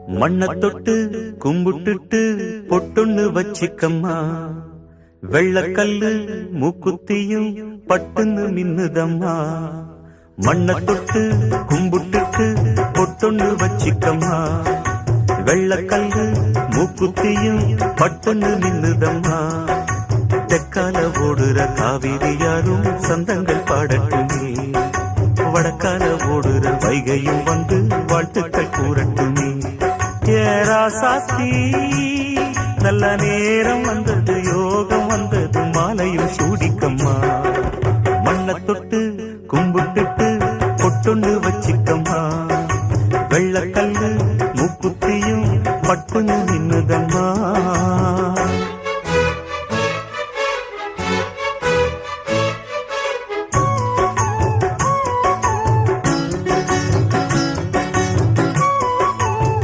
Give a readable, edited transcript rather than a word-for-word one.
மண்ண தொட்டு கும்பிட்டுட்டு பொட்டொன்னு வச்சிக்கம்மா. வெள்ளக்கல்லு மூக்குத்தியும் பட்டுன்னு மின்னுதம்மா. மண்ண தொட்டு கும்பிட்டுட்டு பொட்டொன்னு வச்சிக்கம்மா. வெள்ளக்கல்லு மூக்குத்தியும் பட்டுன்னு மின்னுதம்மா. தெற்கால ஓடுற காவிரி யாரும் சந்தங்கள் பாடட்டுமே. வடக்கால ஓடுற வைகையும் வந்து வாழ்த்துக்கள் கூறட்டுமே. ஏராசாத்தி நல்ல நேரம் வந்தது, யோகம் வந்தது, மாலையும் சூடிக்கம்மா. மண்ண தொட்டு கும்பிட்டுட்டு பொட்டொன்னு வச்சிக்கம்மா. வெள்ளக்கல்லு மூக்குத்தியும் பட்டுன்னு